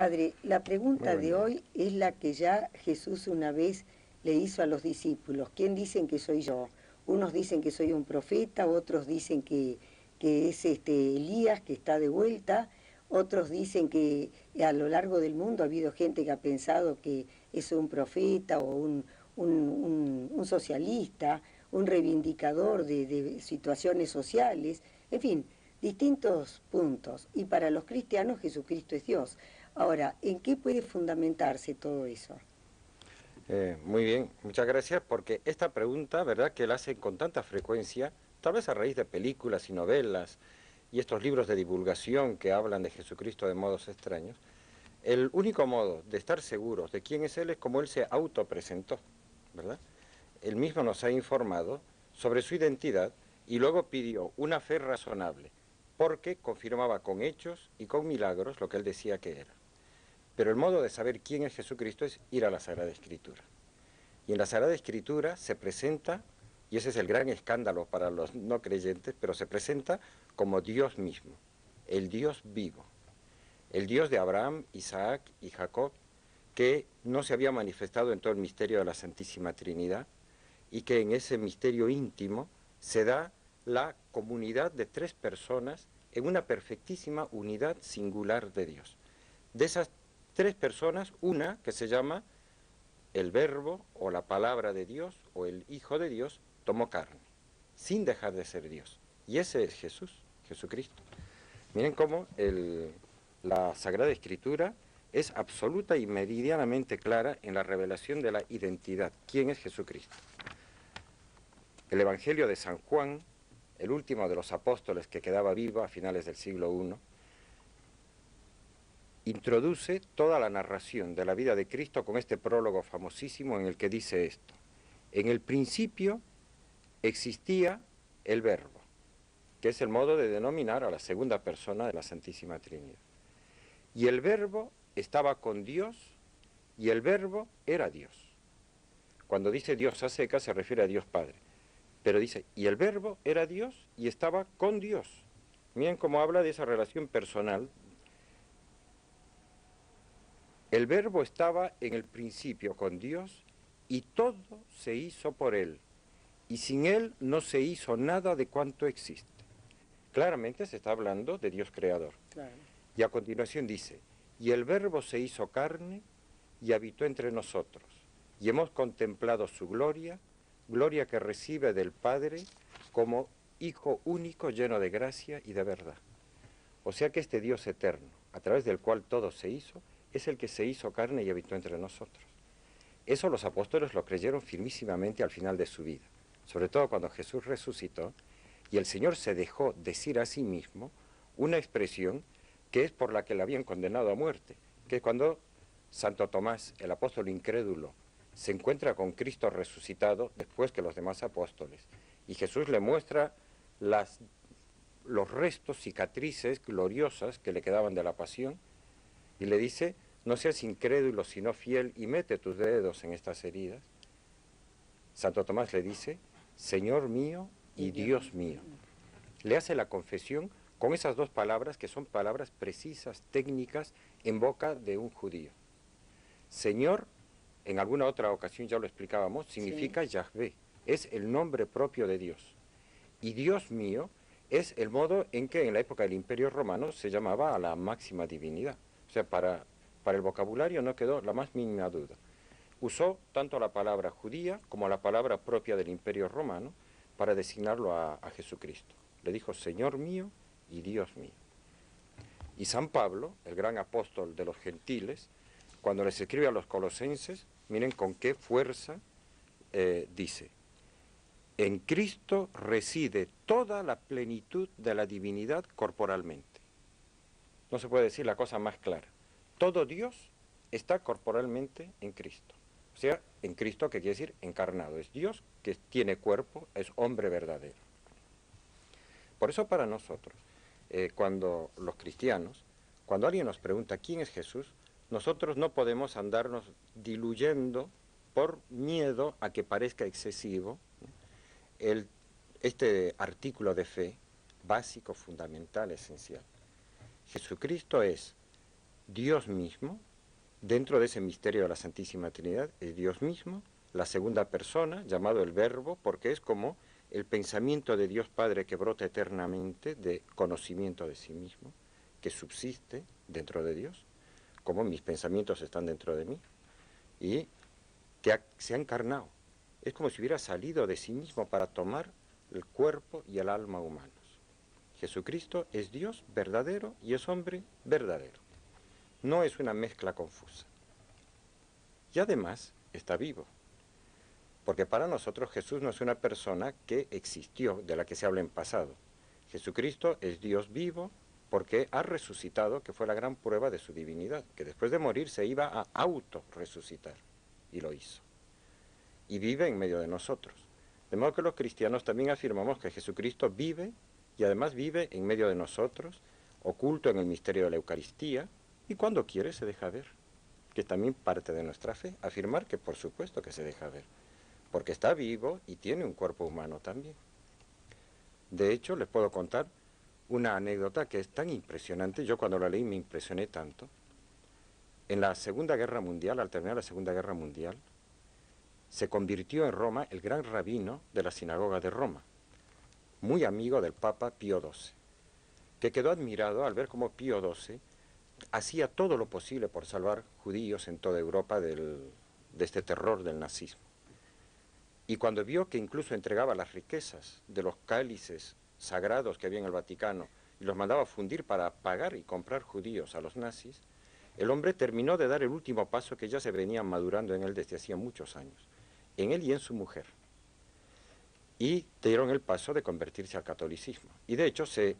Padre, la Muy pregunta buen de día. hoy es la que ya Jesús una vez le hizo a los discípulos. ¿Quién dicen que soy yo? Unos dicen que soy un profeta, otros dicen que es Elías que está de vuelta, otros dicen que a lo largo del mundo ha habido gente que ha pensado que es un profeta o un socialista, un reivindicador de situaciones sociales, en fin, distintos puntos. Y para los cristianos Jesucristo es Dios. Ahora, ¿en qué puede fundamentarse todo eso? Muy bien, muchas gracias porque esta pregunta, ¿verdad?, que la hacen con tanta frecuencia, tal vez a raíz de películas y novelas y estos libros de divulgación que hablan de Jesucristo de modos extraños, el único modo de estar seguros de quién es Él es como Él se autopresentó, ¿verdad? Él mismo nos ha informado sobre su identidad y luego pidió una fe razonable, porque confirmaba con hechos y con milagros lo que Él decía que era. Pero el modo de saber quién es Jesucristo es ir a la Sagrada Escritura. Y en la Sagrada Escritura se presenta, y ese es el gran escándalo para los no creyentes, pero se presenta como Dios mismo, el Dios vivo, el Dios de Abraham, Isaac y Jacob, que no se había manifestado en todo el misterio de la Santísima Trinidad, y que en ese misterio íntimo se da la comunidad de tres personas en una perfectísima unidad singular de Dios. De esas tres personas, una que se llama el Verbo o la Palabra de Dios o el Hijo de Dios, tomó carne, sin dejar de ser Dios. Y ese es Jesús, Jesucristo. Miren cómo la Sagrada Escritura es absoluta y meridianamente clara en la revelación de la identidad. ¿Quién es Jesucristo? El Evangelio de San Juan, el último de los apóstoles que quedaba vivo a finales del siglo I, introduce toda la narración de la vida de Cristo con este prólogo famosísimo en el que dice esto: en el principio existía el Verbo, que es el modo de denominar a la segunda persona de la Santísima Trinidad. Y el Verbo estaba con Dios y el Verbo era Dios. Cuando dice Dios a secas se refiere a Dios Padre. Pero dice, y el Verbo era Dios y estaba con Dios. Miren cómo habla de esa relación personal. El Verbo estaba en el principio con Dios y todo se hizo por Él. Y sin Él no se hizo nada de cuanto existe. Claramente se está hablando de Dios creador. Claro. Y a continuación dice, y el Verbo se hizo carne y habitó entre nosotros. Y hemos contemplado su gloria, gloria que recibe del Padre como Hijo único lleno de gracia y de verdad. O sea que este Dios eterno, a través del cual todo se hizo, es el que se hizo carne y habitó entre nosotros. Eso los apóstoles lo creyeron firmísimamente al final de su vida, sobre todo cuando Jesús resucitó y el Señor se dejó decir a sí mismo una expresión que es por la que le habían condenado a muerte, que es cuando Santo Tomás, el apóstol incrédulo, se encuentra con Cristo resucitado después que los demás apóstoles, y Jesús le muestra los restos, cicatrices gloriosas que le quedaban de la pasión, y le dice, no seas incrédulo sino fiel y mete tus dedos en estas heridas. Santo Tomás le dice, Señor mío y Dios mío. Le hace la confesión con esas dos palabras que son palabras precisas, técnicas, en boca de un judío. Señor, en alguna otra ocasión ya lo explicábamos, significa Yahvé, es el nombre propio de Dios. Y Dios mío es el modo en que en la época del Imperio Romano se llamaba a la máxima divinidad. O sea, para el vocabulario no quedó la más mínima duda. Usó tanto la palabra judía como la palabra propia del Imperio Romano para designarlo a Jesucristo. Le dijo, Señor mío y Dios mío. Y San Pablo, el gran apóstol de los gentiles, cuando les escribe a los colosenses, miren con qué fuerza dice, en Cristo reside toda la plenitud de la divinidad corporalmente. No se puede decir la cosa más clara. Todo Dios está corporalmente en Cristo. O sea, en Cristo, que quiere decir encarnado. Es Dios que tiene cuerpo, es hombre verdadero. Por eso para nosotros, cuando los cristianos, cuando alguien nos pregunta quién es Jesús, nosotros no podemos andarnos diluyendo por miedo a que parezca excesivo este artículo de fe básico, fundamental, esencial. Jesucristo es Dios mismo, dentro de ese misterio de la Santísima Trinidad, es Dios mismo, la segunda persona, llamado el Verbo, porque es como el pensamiento de Dios Padre que brota eternamente de conocimiento de sí mismo, que subsiste dentro de Dios, como mis pensamientos están dentro de mí, y que se ha encarnado. Es como si hubiera salido de sí mismo para tomar el cuerpo y el alma humanos. Jesucristo es Dios verdadero y es hombre verdadero. No es una mezcla confusa. Y además está vivo. Porque para nosotros Jesús no es una persona que existió, de la que se habla en pasado. Jesucristo es Dios vivo porque ha resucitado, que fue la gran prueba de su divinidad, que después de morir se iba a auto-resucitar, y lo hizo. Y vive en medio de nosotros. De modo que los cristianos también afirmamos que Jesucristo vive, y además vive en medio de nosotros, oculto en el misterio de la Eucaristía, y cuando quiere se deja ver, que es también parte de nuestra fe, afirmar que por supuesto que se deja ver, porque está vivo y tiene un cuerpo humano también. De hecho, les puedo contar una anécdota que es tan impresionante, yo cuando la leí me impresioné tanto. En la Segunda Guerra Mundial, al terminar la Segunda Guerra Mundial, se convirtió en Roma el gran rabino de la sinagoga de Roma, muy amigo del Papa Pío XII, que quedó admirado al ver cómo Pío XII hacía todo lo posible por salvar judíos en toda Europa de este terror del nazismo. Y cuando vio que incluso entregaba las riquezas de los cálices sagrados que había en el Vaticano y los mandaba a fundir para pagar y comprar judíos a los nazis, el hombre terminó de dar el último paso que ya se venía madurando en él desde hacía muchos años, en él y en su mujer. Y dieron el paso de convertirse al catolicismo. Y de hecho se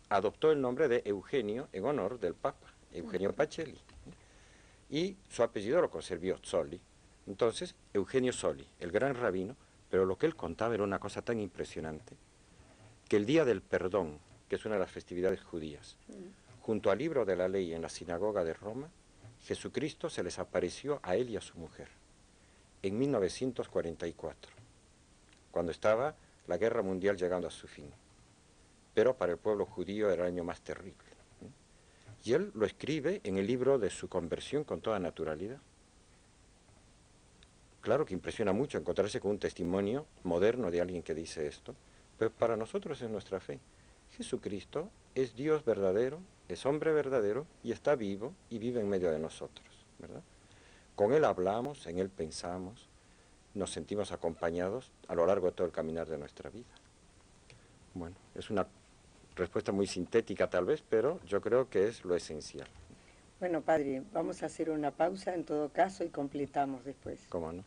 adoptó el nombre de Eugenio en honor del Papa, Eugenio Pacelli. Y su apellido lo conservó Soli. Entonces, Eugenio Soli, el gran rabino, pero lo que él contaba era una cosa tan impresionante, que el día del perdón, que es una de las festividades judías, junto al libro de la ley en la sinagoga de Roma, Jesucristo se les apareció a él y a su mujer, en 1944, cuando estaba la guerra mundial llegando a su fin. Pero para el pueblo judío era el año más terrible. Y él lo escribe en el libro de su conversión con toda naturalidad. Claro que impresiona mucho encontrarse con un testimonio moderno de alguien que dice esto, pero para nosotros es nuestra fe. Jesucristo es Dios verdadero, es hombre verdadero y está vivo y vive en medio de nosotros, ¿verdad? Con Él hablamos, en Él pensamos, nos sentimos acompañados a lo largo de todo el caminar de nuestra vida. Bueno, es una respuesta muy sintética tal vez, pero yo creo que es lo esencial. Bueno, padre, vamos a hacer una pausa en todo caso y completamos después. ¿Cómo no?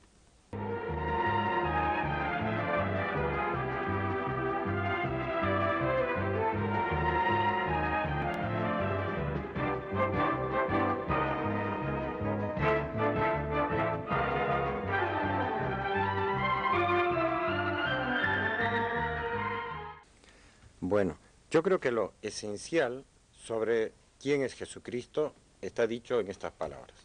Bueno, yo creo que lo esencial sobre quién es Jesucristo está dicho en estas palabras.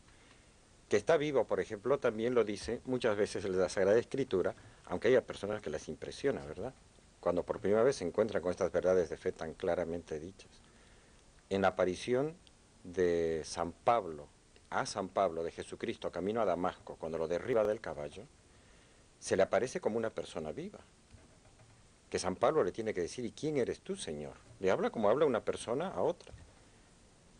Que está vivo, por ejemplo, también lo dice muchas veces en la Sagrada Escritura, aunque haya personas que les impresiona, ¿verdad? Cuando por primera vez se encuentran con estas verdades de fe tan claramente dichas. En la aparición de San Pablo, a San Pablo de Jesucristo camino a Damasco, cuando lo derriba del caballo, se le aparece como una persona viva. Que San Pablo le tiene que decir, ¿y quién eres tú, Señor? Le habla como habla una persona a otra.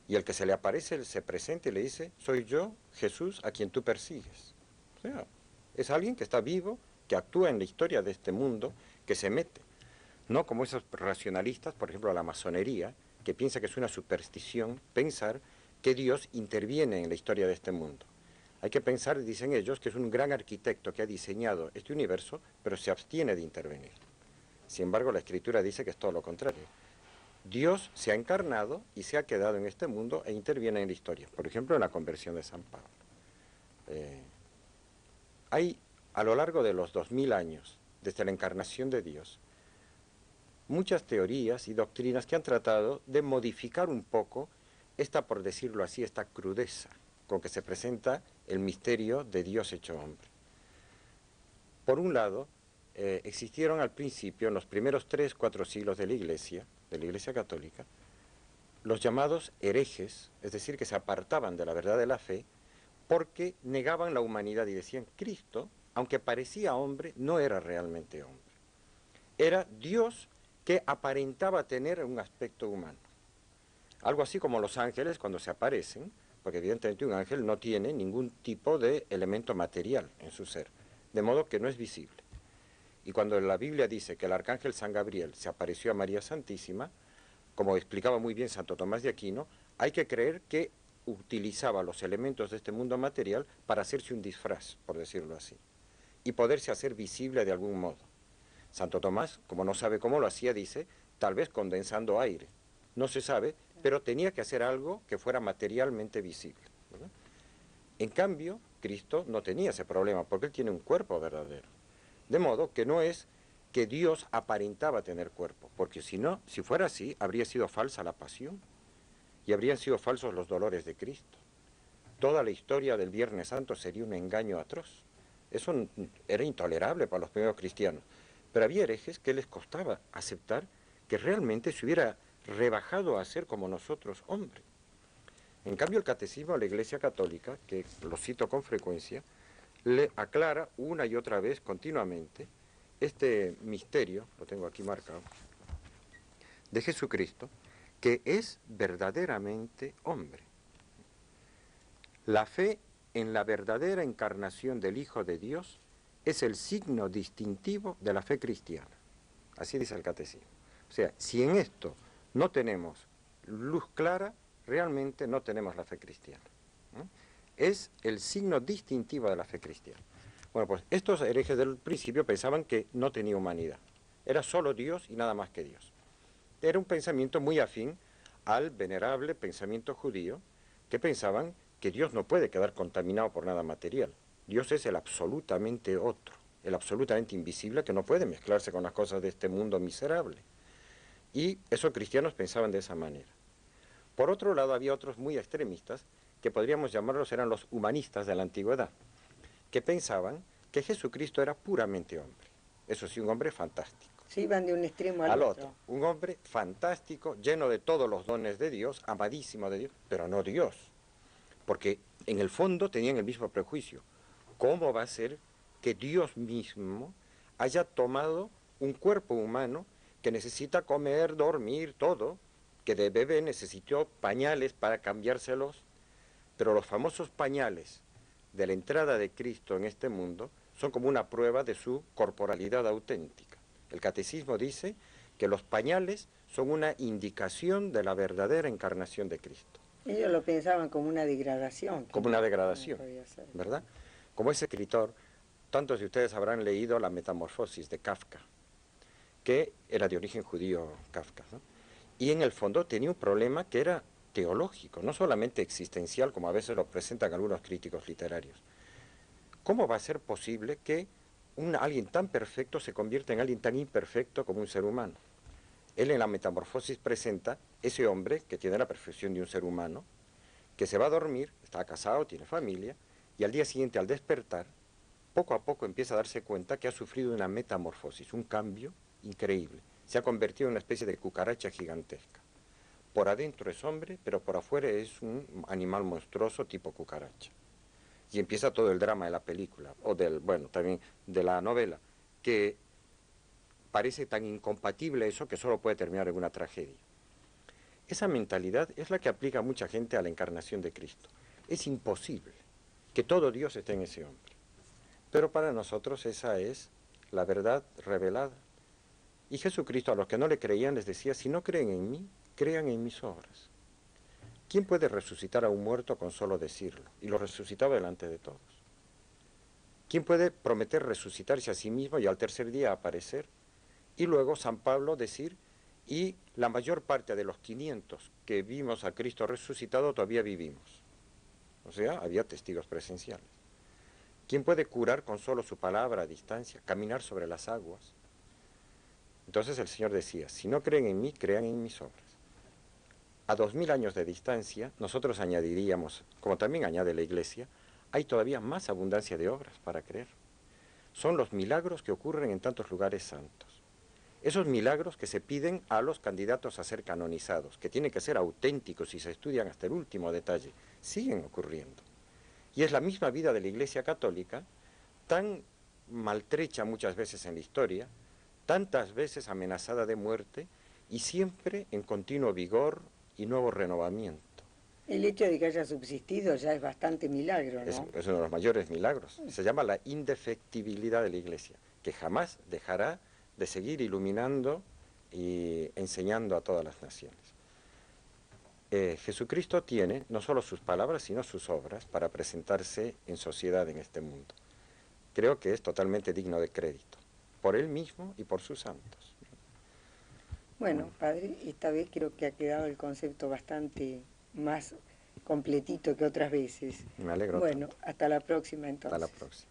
Y el que se le aparece, se presenta y le dice, soy yo, Jesús, a quien tú persigues. O sea, es alguien que está vivo, que actúa en la historia de este mundo, que se mete. No como esos racionalistas, por ejemplo, la masonería, que piensa que es una superstición pensar que Dios interviene en la historia de este mundo. Hay que pensar, dicen ellos, que es un gran arquitecto que ha diseñado este universo, pero se abstiene de intervenir. Sin embargo, la Escritura dice que es todo lo contrario. Dios se ha encarnado y se ha quedado en este mundo e interviene en la historia. Por ejemplo, en la conversión de San Pablo. Hay, a lo largo de los 2000 años, desde la encarnación de Dios, muchas teorías y doctrinas que han tratado de modificar un poco esta, por decirlo así, esta crudeza con que se presenta el misterio de Dios hecho hombre. Por un lado, existieron al principio, en los primeros 3-4 siglos de la Iglesia Católica, los llamados herejes, es decir, que se apartaban de la verdad de la fe, porque negaban la humanidad y decían, Cristo, aunque parecía hombre, no era realmente hombre. Era Dios que aparentaba tener un aspecto humano. Algo así como los ángeles cuando se aparecen, porque evidentemente un ángel no tiene ningún tipo de elemento material en su ser, de modo que no es visible. Y cuando la Biblia dice que el arcángel San Gabriel se apareció a María Santísima, como explicaba muy bien Santo Tomás de Aquino, hay que creer que utilizaba los elementos de este mundo material para hacerse un disfraz, por decirlo así, y poderse hacer visible de algún modo. Santo Tomás, como no sabe cómo lo hacía, dice, tal vez condensando aire. No se sabe, pero tenía que hacer algo que fuera materialmente visible, ¿verdad? En cambio, Cristo no tenía ese problema, porque Él tiene un cuerpo verdadero. De modo que no es que Dios aparentaba tener cuerpo, porque si no, si fuera así, habría sido falsa la pasión y habrían sido falsos los dolores de Cristo. Toda la historia del Viernes Santo sería un engaño atroz. Eso era intolerable para los primeros cristianos. Pero había herejes que les costaba aceptar que realmente se hubiera rebajado a ser como nosotros, hombre. En cambio, el Catecismo de la Iglesia Católica, que lo cito con frecuencia, le aclara una y otra vez, continuamente, este misterio, lo tengo aquí marcado, de Jesucristo, que es verdaderamente hombre. La fe en la verdadera encarnación del Hijo de Dios es el signo distintivo de la fe cristiana. Así dice el Catecismo. O sea, si en esto no tenemos luz clara, realmente no tenemos la fe cristiana. Es el signo distintivo de la fe cristiana. Bueno, pues estos herejes del principio pensaban que no tenía humanidad. Era solo Dios y nada más que Dios. Era un pensamiento muy afín al venerable pensamiento judío, que pensaban que Dios no puede quedar contaminado por nada material. Dios es el absolutamente otro, el absolutamente invisible que no puede mezclarse con las cosas de este mundo miserable. Y esos cristianos pensaban de esa manera. Por otro lado, había otros muy extremistas, que podríamos llamarlos, eran los humanistas de la antigüedad, que pensaban que Jesucristo era puramente hombre. Eso sí, un hombre fantástico. Sí, van de un extremo al otro. Un hombre fantástico, lleno de todos los dones de Dios, amadísimo de Dios, pero no Dios. Porque en el fondo tenían el mismo prejuicio. ¿Cómo va a ser que Dios mismo haya tomado un cuerpo humano que necesita comer, dormir, todo, que de bebé necesitó pañales para cambiárselos, pero los famosos pañales de la entrada de Cristo en este mundo son como una prueba de su corporalidad auténtica? El Catecismo dice que los pañales son una indicación de la verdadera encarnación de Cristo. Ellos lo pensaban como una degradación. Como una degradación, ¿verdad? Como ese escritor, tantos de ustedes habrán leído La Metamorfosis de Kafka, que era de origen judío Kafka, ¿no? Y en el fondo tenía un problema que era teológico, no solamente existencial, como a veces lo presentan algunos críticos literarios. ¿Cómo va a ser posible que alguien tan perfecto se convierta en alguien tan imperfecto como un ser humano? Él en La Metamorfosis presenta ese hombre que tiene la perfección de un ser humano, que se va a dormir, está casado, tiene familia, y al día siguiente, al despertar, poco a poco empieza a darse cuenta que ha sufrido una metamorfosis, un cambio increíble. Se ha convertido en una especie de cucaracha gigantesca. Por adentro es hombre, pero por afuera es un animal monstruoso tipo cucaracha. Y empieza todo el drama de la película, o también de la novela, que parece tan incompatible eso que solo puede terminar en una tragedia. Esa mentalidad es la que aplica mucha gente a la encarnación de Cristo. Es imposible que todo Dios esté en ese hombre. Pero para nosotros esa es la verdad revelada. Y Jesucristo a los que no le creían les decía, si no creen en mí, crean en mis obras. ¿Quién puede resucitar a un muerto con solo decirlo? Y lo resucitaba delante de todos. ¿Quién puede prometer resucitarse a sí mismo y al tercer día aparecer? Y luego San Pablo decir, y la mayor parte de los 500 que vimos a Cristo resucitado todavía vivimos. O sea, había testigos presenciales. ¿Quién puede curar con solo su palabra a distancia, caminar sobre las aguas? Entonces el Señor decía, si no creen en mí, crean en mis obras. A 2000 años de distancia, nosotros añadiríamos, como también añade la Iglesia, hay todavía más abundancia de obras para creer. Son los milagros que ocurren en tantos lugares santos. Esos milagros que se piden a los candidatos a ser canonizados, que tienen que ser auténticos y se estudian hasta el último detalle, siguen ocurriendo. Y es la misma vida de la Iglesia Católica, tan maltrecha muchas veces en la historia, tantas veces amenazada de muerte y siempre en continuo vigor y nuevo renovamiento. El hecho de que haya subsistido ya es bastante milagro, ¿no? Es uno de los mayores milagros. Se llama la indefectibilidad de la Iglesia, que jamás dejará de seguir iluminando y enseñando a todas las naciones. Jesucristo tiene no solo sus palabras, sino sus obras para presentarse en sociedad en este mundo. Creo que es totalmente digno de crédito, por él mismo y por sus santos. Bueno, padre, esta vez creo que ha quedado el concepto bastante más completito que otras veces. Me alegro. Bueno, hasta la próxima entonces. Hasta la próxima.